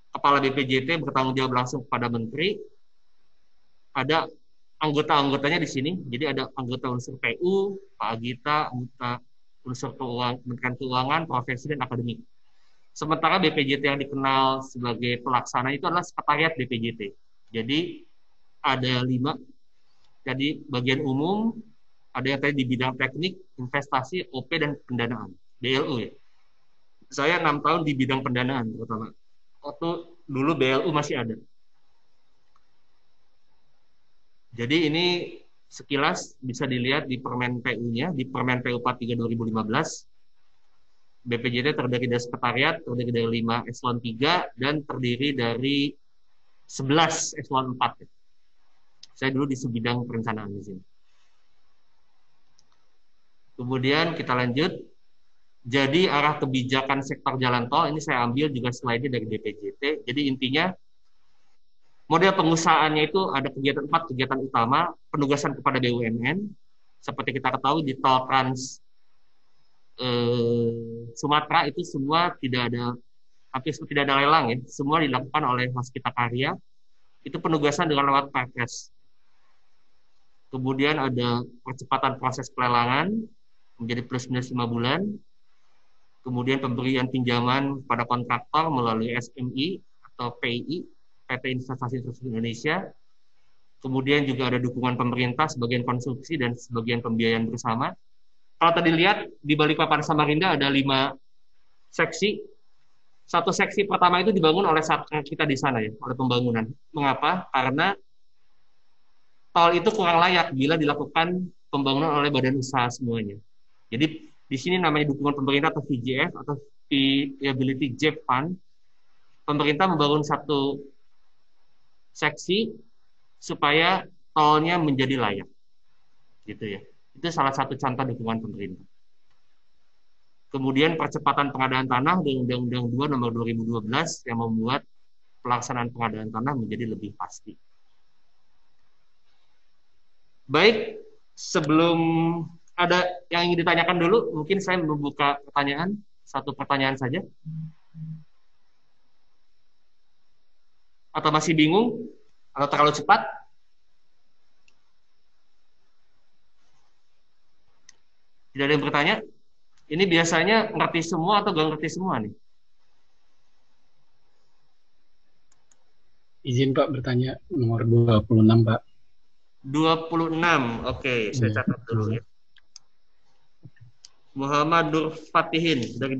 kepala BPJT bertanggung jawab langsung kepada menteri. Ada anggota-anggotanya di sini. Jadi ada anggota unsur PU, Pak Agita, anggota unsur Kementerian Keuangan, profesi dan akademik. Sementara BPJT yang dikenal sebagai pelaksana itu adalah sekretariat BPJT. Jadi ada 5. Jadi bagian umum, ada yang tadi di bidang teknik, investasi, OP, dan pendanaan. BLU ya. Saya 6 tahun di bidang pendanaan terutama. Waktu dulu BLU masih ada. Jadi ini sekilas bisa dilihat di Permen PU-nya, di Permen PU 43 2015. BPJT terdiri dari sekretariat, terdiri dari 5 eselon 3, dan terdiri dari 11 eselon 4. Saya dulu di sebidang perencanaan di sini. Kemudian kita lanjut. Jadi arah kebijakan sektor jalan tol, ini saya ambil juga slide-nya dari BPJT. Jadi intinya, model pengusahaannya itu ada 4 kegiatan utama, penugasan kepada BUMN, seperti kita ketahui di tol Trans Sumatera itu semua hampir tidak ada lelang ya, semua dilakukan oleh Waskita Karya. Itu penugasan dengan lewat Perpres. Kemudian ada percepatan proses pelelangan menjadi plus minus 5 bulan. Kemudian pemberian pinjaman pada kontraktor melalui SMI atau PI, PT Investasi Infrastruktur Indonesia. Kemudian juga ada dukungan pemerintah sebagian konsumsi dan sebagian pembiayaan bersama. kalau tadi lihat di Balikpapan Samarinda ada 5 seksi. Satu seksi pertama itu dibangun oleh kita di sana ya, oleh pembangunan. Mengapa? Karena tol itu kurang layak bila dilakukan pembangunan oleh badan usaha semuanya. Jadi di sini namanya dukungan pemerintah atau VJF atau Viability Gap Fund. Pemerintah membangun satu seksi supaya tolnya menjadi layak, gitu ya. Itu salah satu contoh dukungan pemerintah. Kemudian percepatan pengadaan tanah dengan Undang-Undang 2 Nomor 2012 yang membuat pelaksanaan pengadaan tanah menjadi lebih pasti. Baik, sebelum ada yang ingin ditanyakan dulu, mungkin saya membuka pertanyaan, satu pertanyaan saja. Atau masih bingung? Atau terlalu cepat? Tidak ada yang bertanya? Ini biasanya ngerti semua atau gak ngerti semua nih? Izin Pak bertanya nomor 26 Pak. 26, oke, saya catat dulu ya. Muhammad Nur Fatihin dari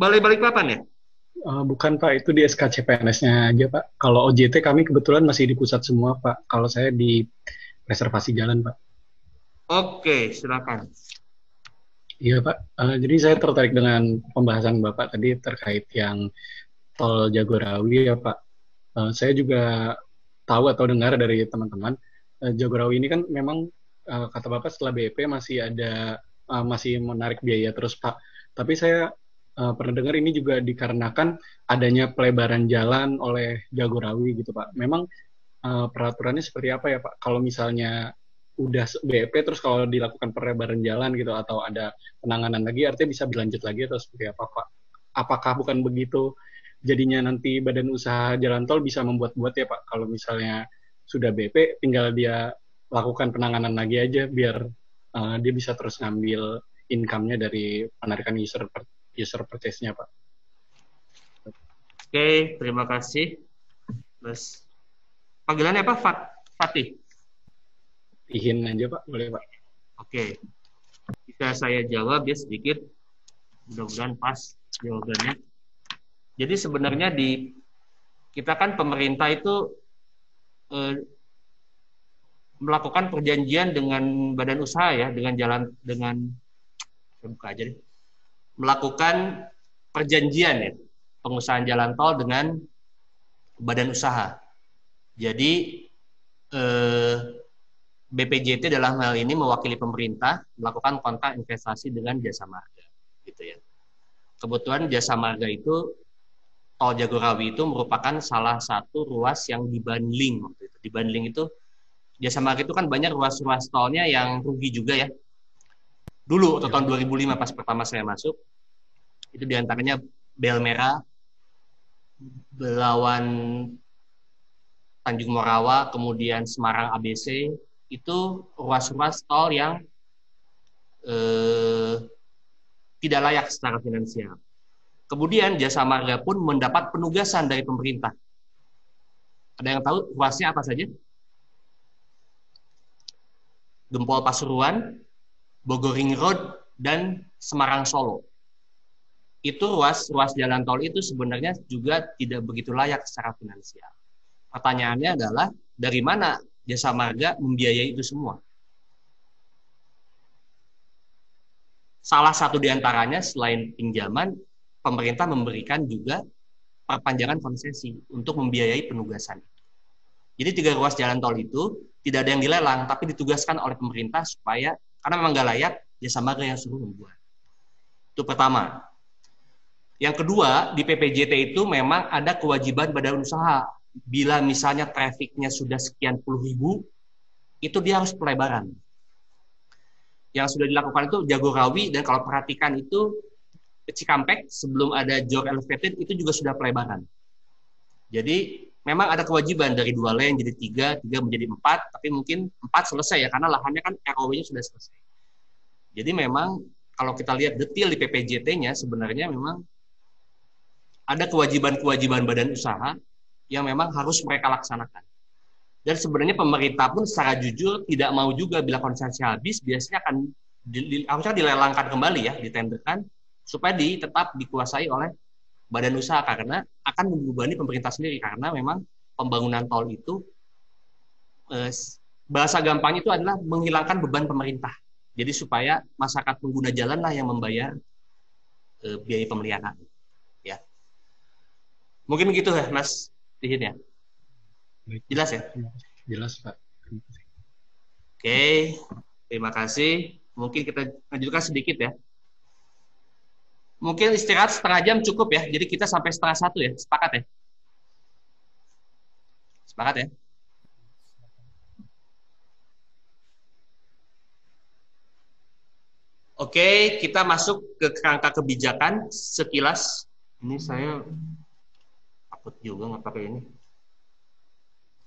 Balai Balikpapan ya? Bukan Pak, itu di SK CPNS-nya aja Pak. Kalau OJT kami kebetulan masih di pusat semua Pak. Kalau saya di reservasi jalan Pak. Oke, silakan. Iya Pak, jadi saya tertarik dengan pembahasan Bapak tadi terkait yang tol Jagorawi ya Pak. Saya juga tahu atau dengar dari teman-teman, Jagorawi ini kan memang kata Bapak setelah BEP masih ada masih menarik biaya terus Pak. Tapi saya pernah dengar ini juga dikarenakan adanya pelebaran jalan oleh Jagorawi gitu Pak. Memang peraturannya seperti apa ya Pak? Kalau misalnya udah BEP terus kalau dilakukan pelebaran jalan gitu atau ada penanganan lagi artinya bisa berlanjut lagi atau seperti apa Pak? Apakah bukan begitu jadinya nanti badan usaha jalan tol bisa membuat-buat ya Pak kalau misalnya sudah BEP tinggal dia lakukan penanganan lagi aja biar dia bisa terus ngambil income-nya dari penarikan user purchase-nya Pak. Oke, terima kasih. Terus panggilannya apa? Fatih? Ihin aja Pak, boleh Pak. Oke, bisa saya jawab ya sedikit, mudah-mudahan pas jawabannya. Jadi sebenarnya kita kan pemerintah itu melakukan perjanjian dengan badan usaha ya, saya buka aja deh, melakukan perjanjian ya, pengusahaan jalan tol dengan badan usaha. Jadi BPJT dalam hal ini mewakili pemerintah melakukan kontrak investasi dengan Jasa Marga, gitu ya. Kebetulan Jasa Marga itu tol Jagorawi itu merupakan salah satu ruas yang dibundling waktu itu. Dibundling itu Jasa Marga itu kan banyak ruas-ruas tolnya yang rugi juga ya. Dulu atau tahun 2005 pas pertama saya masuk itu diantaranya Belmera, Belawan, Tanjung Morawa, kemudian Semarang ABC. Itu ruas-ruas tol yang tidak layak secara finansial. Kemudian Jasa Marga pun mendapat penugasan dari pemerintah. Ada yang tahu ruasnya apa saja? Gempol Pasuruan, Bogor Ring Road, dan Semarang Solo. Itu ruas jalan tol itu sebenarnya juga tidak begitu layak secara finansial. Pertanyaannya adalah dari mana Jasa Marga membiayai itu semua? Salah satu diantaranya selain pinjaman, pemerintah memberikan juga perpanjangan konsesi untuk membiayai penugasan. Jadi 3 ruas jalan tol itu tidak ada yang dilelang, tapi ditugaskan oleh pemerintah supaya, karena memang nggak layak, Jasa Marga yang suruh membuat. Itu pertama. Yang kedua, di PPJT itu memang ada kewajiban badan usaha. Bila misalnya trafiknya sudah sekian puluh ribu, itu dia harus pelebaran. Yang sudah dilakukan itu Jagorawi, dan kalau perhatikan itu Cikampek sebelum ada Jor Elevated itu juga sudah pelebaran. Jadi memang ada kewajiban dari 2 lane jadi 3 menjadi 4, tapi mungkin 4 selesai ya, karena lahannya kan ROW-nya sudah selesai. Jadi memang kalau kita lihat detail di PPJT-nya sebenarnya memang ada kewajiban-kewajiban badan usaha yang memang harus mereka laksanakan. Dan sebenarnya pemerintah pun secara jujur tidak mau juga bila konsesi habis, biasanya akan harusnya dilelangkan kembali ya, ditenderkan supaya tetap dikuasai oleh badan usaha, karena akan membebani pemerintah sendiri, karena memang pembangunan tol itu bahasa gampangnya itu adalah menghilangkan beban pemerintah. Jadi supaya masyarakat pengguna jalan lah yang membayar biaya pemeliharaan. Ya. Mungkin gitu ya, Mas Tihin ya. Jelas ya? Jelas, Pak. Oke, terima kasih. Mungkin kita lanjutkan sedikit ya. Mungkin istirahat setengah jam cukup ya. Jadi kita sampai 12:30 ya. Sepakat ya? Sepakat ya? Oke, kita masuk ke kerangka kebijakan sekilas. Ini saya takut juga nggak pakai ini.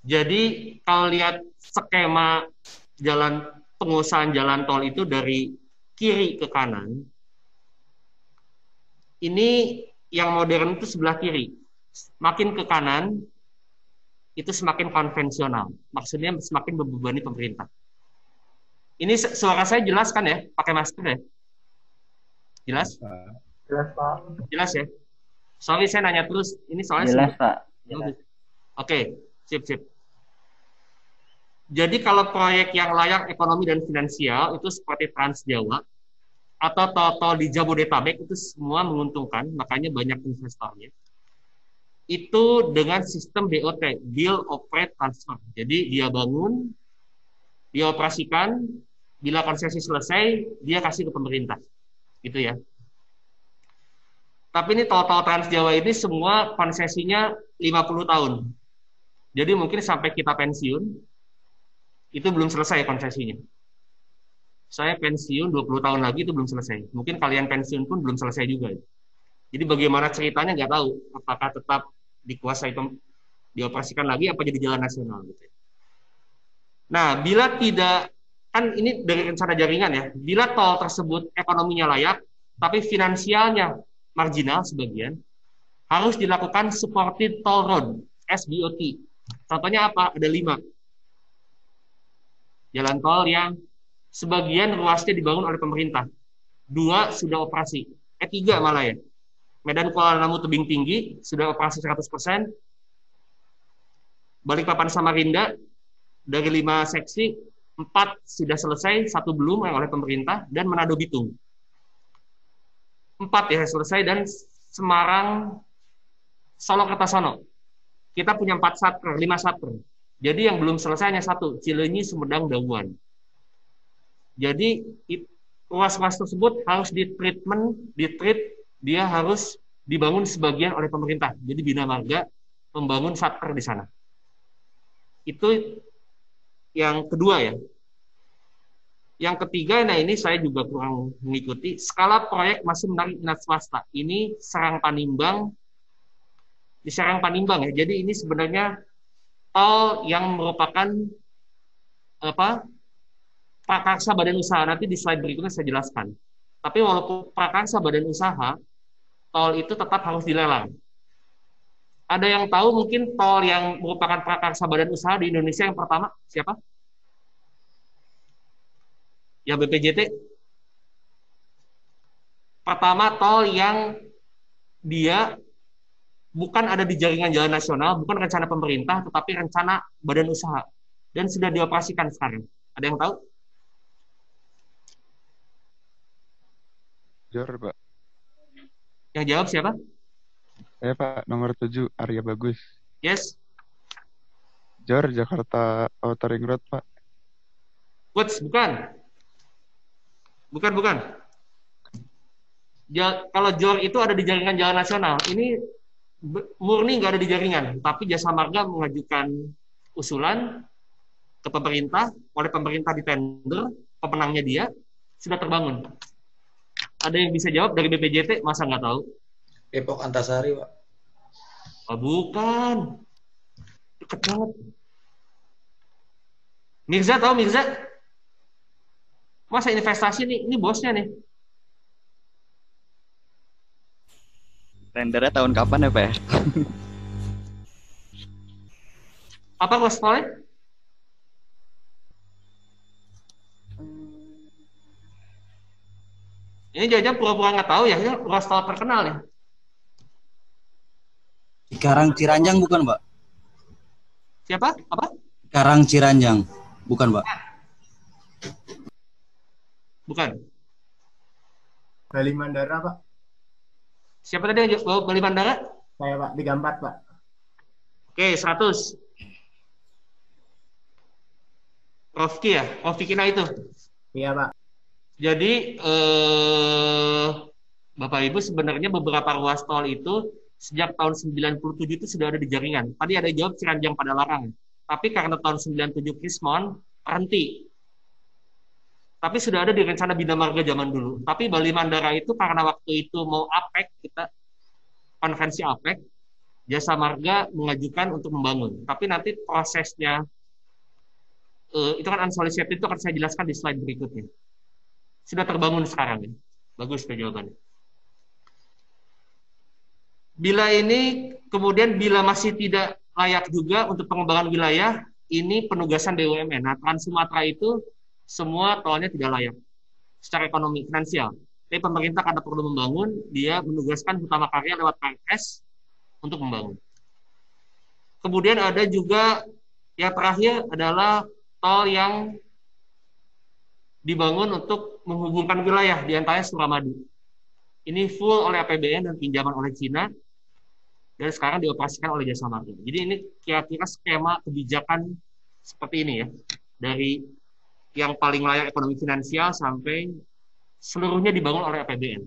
Jadi kalau lihat skema pengusahaan jalan tol itu dari kiri ke kanan, ini yang modern itu sebelah kiri. Makin ke kanan, itu semakin konvensional. Maksudnya semakin membebani pemerintah. Ini suara saya jelas kan ya? Pakai masker ya? Jelas? Jelas, Pak. Jelas ya? Sorry saya nanya terus. Ini soalnya Jelas, Pak. Jelas. Oke, sip. Jadi kalau proyek yang layak ekonomi dan finansial itu seperti Trans Jawa atau tol-tol di Jabodetabek itu semua menguntungkan, makanya banyak investornya. Itu dengan sistem BOT, Build, Operate, Transfer. Jadi dia bangun, dia operasikan, bila konsesi selesai, dia kasih ke pemerintah. Gitu ya. Tapi ini tol-tol Trans Jawa ini semua konsesinya 50 tahun. Jadi mungkin sampai kita pensiun, itu belum selesai konsesinya. Saya pensiun 20 tahun lagi itu belum selesai. Mungkin kalian pensiun pun belum selesai juga. Jadi bagaimana ceritanya nggak tahu. Apakah tetap dikuasai, dioperasikan lagi, apa jadi jalan nasional. Gitu. Nah, bila tidak, kan ini dari rencana jaringan ya, bila tol tersebut ekonominya layak, tapi finansialnya marginal sebagian, harus dilakukan supported toll road, SBOT. Contohnya apa? Ada 5. Jalan tol yang sebagian ruasnya dibangun oleh pemerintah. 2 sudah operasi. 3 malah ya. Medan Kuala Namu Tebing Tinggi sudah operasi 100%. Balikpapan Samarinda dari 5 seksi, 4 sudah selesai, 1 belum oleh pemerintah, dan Manado Bitung. 4 ya selesai, dan Semarang Solo Kertosono. Kita punya 5 satker. Jadi yang belum selesai hanya 1, Cileunyi, Sumedang, Dawan. Jadi ruas-ruas tersebut harus ditreat, dia harus dibangun sebagian oleh pemerintah. Jadi Bina Marga membangun satker di sana. Itu yang kedua ya. Yang ketiga, nah ini saya juga kurang mengikuti. Skala proyek masih menarik minat swasta. Ini Serang Panimbang, di Serang Panimbang ya. Jadi ini sebenarnya tol yang merupakan prakarsa badan usaha. Nanti di slide berikutnya saya jelaskan. Tapi walaupun prakarsa badan usaha, tol itu tetap harus dilelang. Ada yang tahu mungkin tol yang merupakan prakarsa badan usaha di Indonesia yang pertama siapa? Ya BPJT. Pertama tol yang dia bukan ada di jaringan jalan nasional, bukan rencana pemerintah, tetapi rencana badan usaha. Dan sudah dioperasikan sekarang. Ada yang tahu? Jor, Pak. Yang jawab siapa? Saya, Pak. Nomor 7, Arya Bagus. Yes. Jor, Jakarta Outer Ring Road, Pak. Bukan. Bukan. Kalau JOR itu ada di jaringan jalan nasional. Ini murni nggak ada di jaringan, tapi Jasa Marga mengajukan usulan ke pemerintah, oleh pemerintah ditender, pemenangnya dia, sudah terbangun. Ada yang bisa jawab dari BPJT? Masa nggak tahu? Depok Antasari, Pak. Oh, bukan. Deket banget. Mirza tahu Mirza? Masa investasi nih, ini bosnya nih. Tendernya tahun kapan ya, Pak? Apa kosnya? Ini jangan pura-pura nggak tahu ya, ini ruas tol terkenal ya. Cikarang Ciranjang bukan, Pak? Siapa? Apa? Cikarang Ciranjang, bukan, Pak? Bukan. Bali Mandara, Pak. Siapa tadi yang bawa Bali Mandara? Saya, Pak. 34, Pak. Oke, 100. Rofki ya? Rofki Kina itu? Iya, Pak. Jadi, Bapak Ibu, sebenarnya beberapa ruas tol itu sejak tahun 97 itu sudah ada di jaringan. Tadi ada jawab Ciranjang Padalarang. Tapi karena tahun 97 Krismon, berhenti. Tapi sudah ada di rencana Bina Marga zaman dulu. Tapi Bali Mandara itu karena waktu itu mau APEC, kita konvensi APEC, Jasa Marga mengajukan untuk membangun. Tapi nanti prosesnya, itu kan unsolicited, itu akan saya jelaskan di slide berikutnya. Sudah terbangun sekarang. Ya. Bagus jawabannya. Bila ini, kemudian bila masih tidak layak juga untuk pengembangan wilayah, ini penugasan BUMN. Nah, Trans Sumatera itu semua tolnya tidak layak secara ekonomi, finansial. Tapi pemerintah karena perlu membangun, dia menugaskan Hutama Karya lewat PRS untuk membangun. Kemudian ada juga yang terakhir adalah tol yang dibangun untuk menghubungkan wilayah, diantaranya Suramadu. Ini full oleh APBN dan pinjaman oleh Cina, dan sekarang dioperasikan oleh Jasa Marga. Jadi ini kira-kira skema kebijakan seperti ini ya, dari yang paling layak ekonomi finansial sampai seluruhnya dibangun oleh APBN.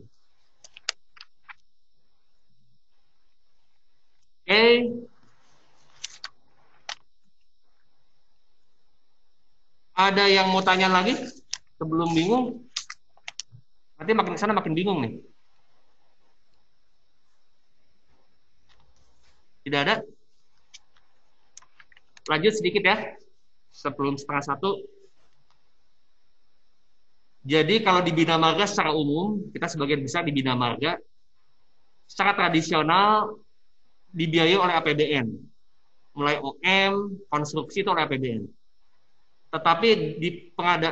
Oke. Ada yang mau tanya lagi sebelum bingung? Nanti makin ke sana makin bingung nih. Tidak ada? Lanjut sedikit ya. Sebelum 12:30. Jadi kalau di Bina Marga secara umum, kita sebagian besar di Bina Marga, secara tradisional dibiayai oleh APBN. Mulai OM, konstruksi itu oleh APBN. Tetapi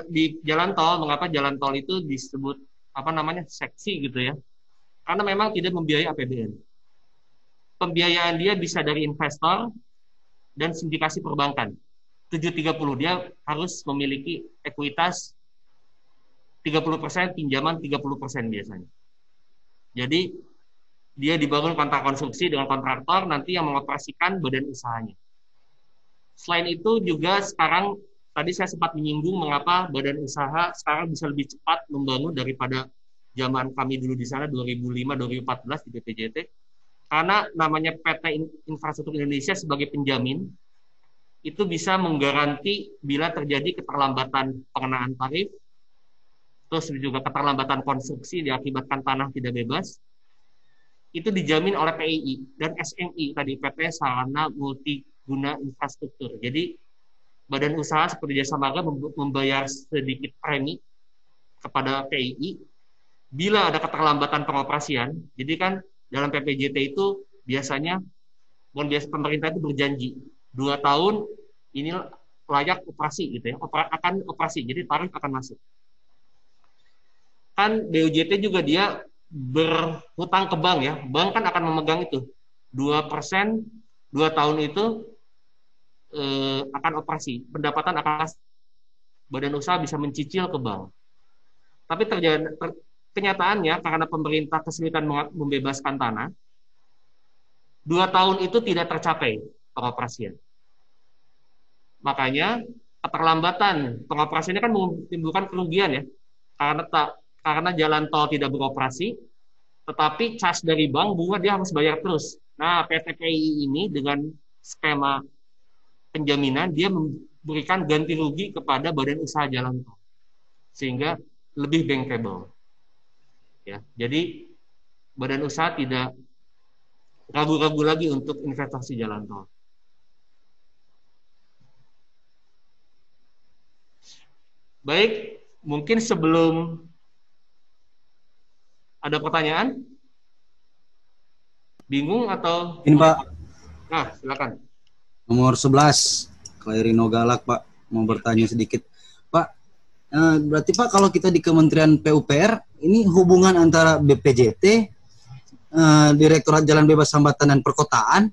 di jalan tol, mengapa jalan tol itu disebut seksi gitu ya? Karena memang tidak membiayai APBN. Pembiayaan dia bisa dari investor dan sindikasi perbankan. 7-30, dia harus memiliki ekuitas 30%, pinjaman 30% biasanya. Jadi dia dibangun kontrak konstruksi dengan kontraktor, nanti yang mengoperasikan badan usahanya. Selain itu juga sekarang, tadi saya sempat menyinggung mengapa badan usaha sekarang bisa lebih cepat membangun daripada zaman kami dulu di sana 2005-2014 di BPJT. Karena namanya PT Infrastruktur Indonesia sebagai penjamin, itu bisa menggaranti bila terjadi keterlambatan pengenaan tarif, terus juga keterlambatan konstruksi diakibatkan tanah tidak bebas, itu dijamin oleh PII dan SMI tadi, PT Sarana Multiguna Infrastruktur. Jadi badan usaha seperti Jasa Marga membayar sedikit premi kepada PII bila ada keterlambatan pengoperasian. Jadi kan dalam PPJT itu biasanya pemerintah itu berjanji 2 tahun ini layak operasi gitu ya, akan operasi, jadi tarif akan masuk. Kan BUJT juga dia berhutang ke bank ya, bank kan akan memegang itu 2%, 2 tahun itu akan operasi, pendapatan akan badan usaha bisa mencicil ke bank. Tapi kenyataannya karena pemerintah kesulitan membebaskan tanah, 2 tahun itu tidak tercapai pengoperasian. Makanya keterlambatan pengoperasiannya kan menimbulkan kerugian ya, karena jalan tol tidak beroperasi, tetapi cas dari bank bunga dia harus bayar terus. Nah, PT PII ini dengan skema penjaminan dia memberikan ganti rugi kepada badan usaha jalan tol, sehingga lebih bankable. Ya, jadi badan usaha tidak ragu-ragu lagi untuk investasi jalan tol. Baik, mungkin sebelum ada pertanyaan? Bingung atau? Ini Pak. Nah, silakan. Nomor 11, Klairino Galak Pak, mau bertanya sedikit. Pak, Berarti Pak, kalau kita di Kementerian PUPR, ini hubungan antara BPJT, Direktorat Jalan Bebas Hambatan dan Perkotaan,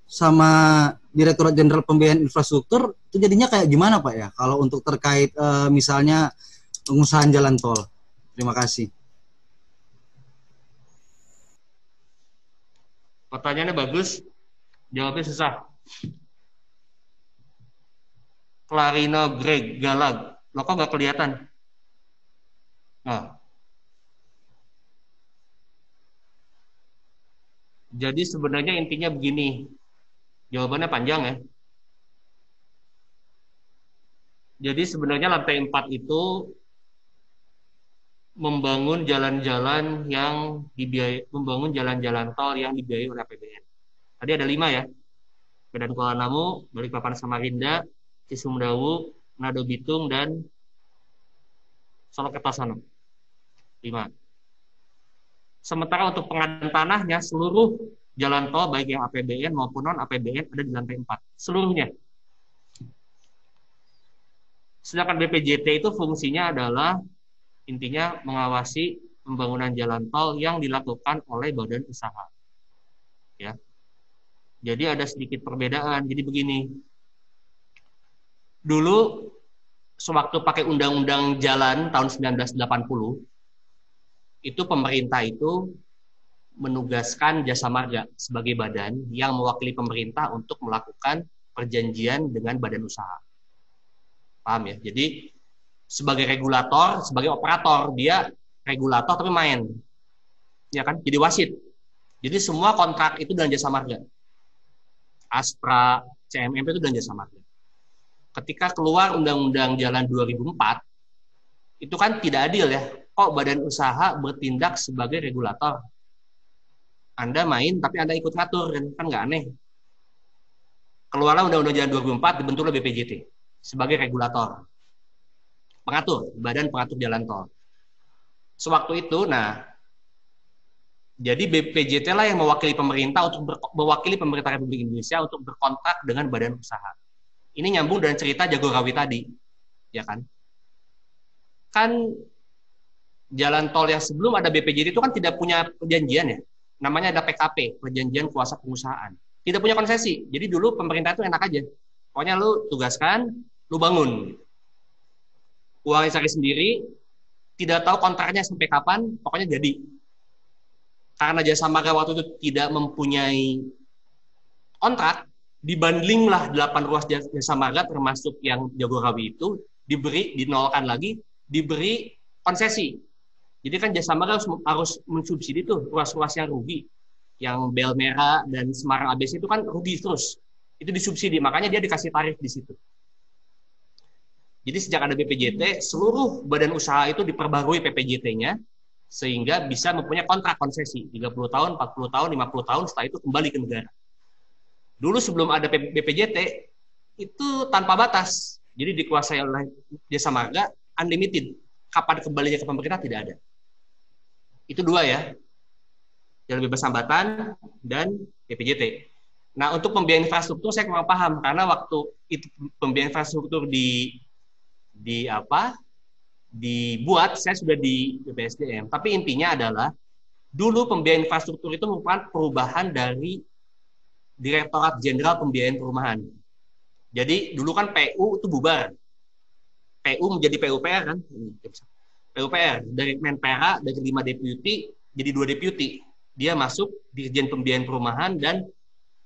sama Direktorat Jenderal Pembiayaan Infrastruktur, itu jadinya kayak gimana Pak ya? Kalau untuk terkait misalnya pengusahaan jalan tol. Terima kasih. Pertanyaannya bagus, jawabnya susah. Clarino Greg Galag, lo kok nggak kelihatan? Nah. Jadi sebenarnya intinya begini, jawabannya panjang ya. Jadi sebenarnya lantai 4 itu membangun jalan-jalan yang dibiayai, membangun jalan-jalan tol yang dibiayai oleh APBN. Tadi ada 5 ya, Medan Kuala Namu, Balikpapan Samarinda, Cisumdawu, Nado Bitung, dan Solo Kertosono. 5. Sementara untuk pengadaan tanahnya, seluruh jalan tol baik yang APBN maupun non APBN ada di lantai 4. Seluruhnya. Sedangkan BPJT itu fungsinya adalah intinya mengawasi pembangunan jalan tol yang dilakukan oleh badan usaha. Ya. Jadi ada sedikit perbedaan. Jadi begini. Dulu sewaktu pakai Undang-Undang Jalan tahun 1980, itu pemerintah itu menugaskan Jasa Marga sebagai badan yang mewakili pemerintah untuk melakukan perjanjian dengan badan usaha. Paham ya? Jadi sebagai regulator, sebagai operator, dia regulator tapi main. Ya kan? Jadi wasit. Jadi semua kontrak itu dengan Jasa Marga. Aspra, CMMP itu dengan Jasa Marga. Ketika keluar Undang-Undang Jalan 2004, itu kan tidak adil ya. Kok badan usaha bertindak sebagai regulator? Anda main, tapi Anda ikut ngatur, kan nggak aneh. Keluarlah Undang-Undang Jalan 2004, dibentuklah BPJT sebagai regulator. Pengatur, badan pengatur jalan tol. Sewaktu itu, jadi BPJT lah yang mewakili pemerintah untuk mewakili pemerintah Republik Indonesia untuk berkontrak dengan badan usaha. Ini nyambung dengan cerita Jagorawi tadi, ya kan? Kan jalan tol yang sebelum ada BPJT itu kan tidak punya perjanjian ya, namanya ada PKP, perjanjian kuasa pengusahaan. Tidak punya konsesi. Jadi dulu pemerintah itu enak aja. Pokoknya lu tugaskan, lu bangun. Uangnya cari sendiri, tidak tahu kontraknya sampai kapan, pokoknya jadi. Karena Jasa Marga waktu itu tidak mempunyai kontrak, dibandinglah 8 ruas Jasa Marga termasuk yang Jagorawi itu dinolkan lagi, diberi konsesi. Jadi kan Jasa Marga harus mensubsidi tuh ruas-ruas yang rugi. Yang Bel Merah dan Semarang ABC itu kan rugi terus. Itu disubsidi, makanya dia dikasih tarif di situ. Jadi sejak ada BPJT, seluruh badan usaha itu diperbarui PPJT-nya, sehingga bisa mempunyai kontrak konsesi, 30 tahun, 40 tahun, 50 tahun, setelah itu kembali ke negara. Dulu sebelum ada BPJT, itu tanpa batas. Jadi dikuasai oleh Jasa Marga, unlimited. Kapan kembalinya ke pemerintah tidak ada. Itu 2 ya. Jalan bebas hambatan dan BPJT. Nah, untuk pembiayaan infrastruktur saya kurang paham karena waktu itu pembiayaan infrastruktur dibuat, saya sudah di BPSDM. Tapi intinya adalah dulu pembiayaan infrastruktur itu merupakan perubahan dari Direktorat Jenderal Pembiayaan Perumahan. Jadi dulu kan PU itu bubar. PU menjadi PUPR kan? PUPR dari Menpera dari 5 deputi jadi 2 deputi. Dia masuk Dirjen Pembiayaan Perumahan dan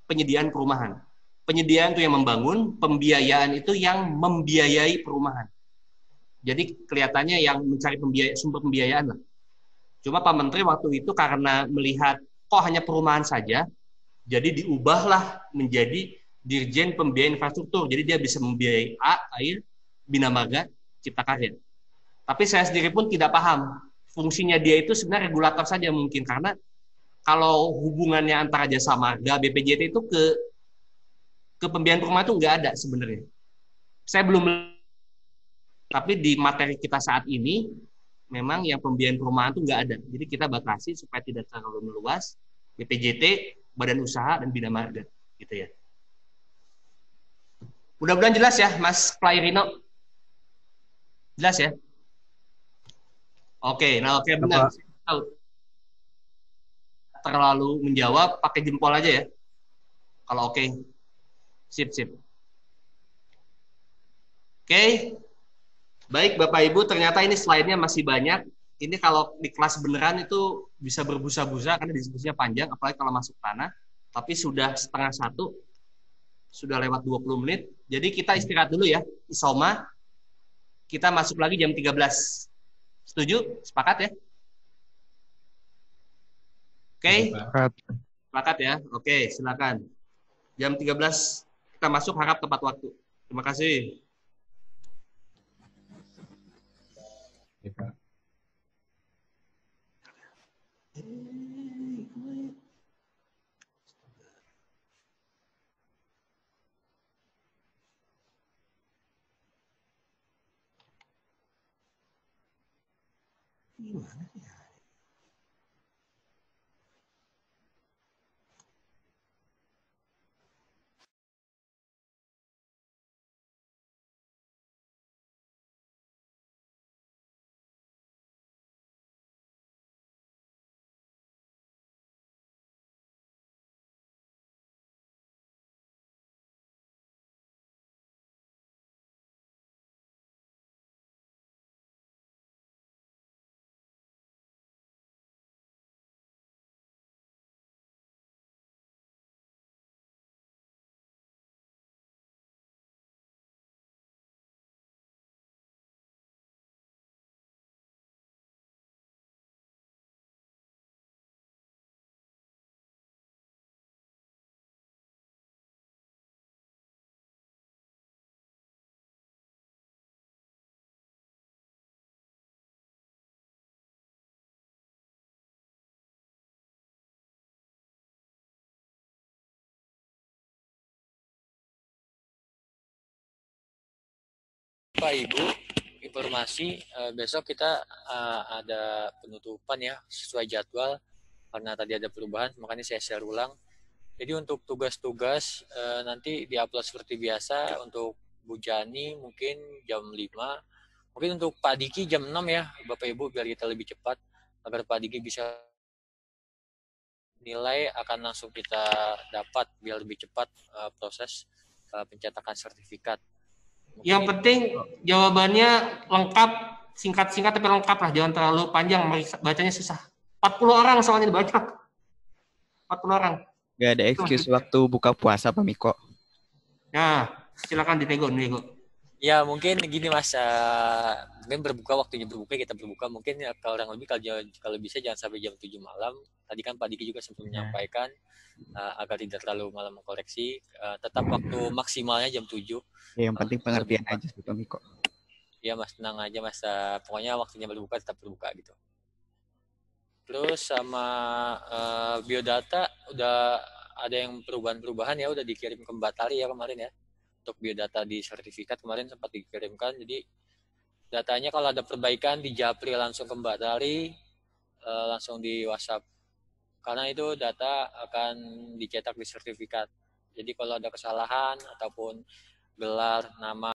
Penyediaan Perumahan. Penyediaan itu yang membangun, pembiayaan itu yang membiayai perumahan. Jadi kelihatannya yang mencari sumber pembiayaan lah. Cuma Pak Menteri waktu itu karena melihat kok hanya perumahan saja, jadi diubahlah menjadi Dirjen Pembiayaan Infrastruktur. Jadi dia bisa membiayai air, Bina Marga, Cipta Karya. Tapi saya sendiri pun tidak paham. Fungsinya dia itu sebenarnya regulator saja mungkin. Karena kalau hubungannya antara Jasa Marga, BPJT itu ke pembiayaan perumahan itu nggak ada sebenarnya. Saya belum, tapi di materi kita saat ini, memang yang pembiayaan perumahan itu nggak ada. Jadi kita batasi supaya tidak terlalu meluas. BPJT, Badan Usaha, dan Bina Marga. Gitu ya. Mudah-mudahan jelas ya, Mas Klairino. Jelas ya? Oke, nah oke benar. Tahu. Terlalu menjawab, pakai jempol aja ya. Kalau oke. Sip. Oke. Baik Bapak Ibu, ternyata ini slide-nya masih banyak. Ini kalau di kelas beneran itu bisa berbusa-busa karena diskusinya panjang, apalagi kalau masuk tanah. Tapi sudah 12:30, sudah lewat 20 menit. Jadi kita istirahat dulu ya, isoma. Kita masuk lagi jam 13. Setuju? Sepakat ya? Oke? Sepakat ya? Oke, silakan. Jam 13 kita masuk, harap tepat waktu. Terima kasih. Gimana ya? Bapak Ibu, informasi besok kita ada penutupan ya sesuai jadwal karena tadi ada perubahan, makanya saya share ulang. Jadi untuk tugas-tugas nanti diupload seperti biasa. Untuk Bu Jani mungkin jam 5, mungkin untuk Pak Diki jam 6 ya Bapak Ibu, biar kita lebih cepat agar Pak Diki bisa nilai akan langsung kita dapat biar lebih cepat proses pencetakan sertifikat. Mungkin yang penting jawabannya lengkap, singkat-singkat tapi lengkap lah, jangan terlalu panjang, bacanya susah. 40 orang soalnya dibaca. 40 orang. Gak ada excuse waktu buka puasa Pak Miko. Nah, silakan dinego. Ya mungkin gini Mas, mungkin berbuka waktunya berbuka kita berbuka mungkin kalau orang lebih kalau bisa jangan sampai jam 7 malam. Tadi kan Pak Diki juga sempat menyampaikan agar tidak terlalu malam mengkoreksi, tetap waktu maksimalnya jam 7. Ya, yang penting pengertian aja sih Pak Miko. Ya Mas, tenang aja Mas, pokoknya waktunya berbuka tetap berbuka gitu. Terus sama biodata udah ada yang perubahan ya, udah dikirim ke Mbak Tari ya kemarin ya. Untuk biodata di sertifikat kemarin sempat dikirimkan, jadi datanya kalau ada perbaikan di Japri langsung ke Mbak Tari, langsung di WhatsApp. Karena itu data akan dicetak di sertifikat. Jadi kalau ada kesalahan ataupun gelar, nama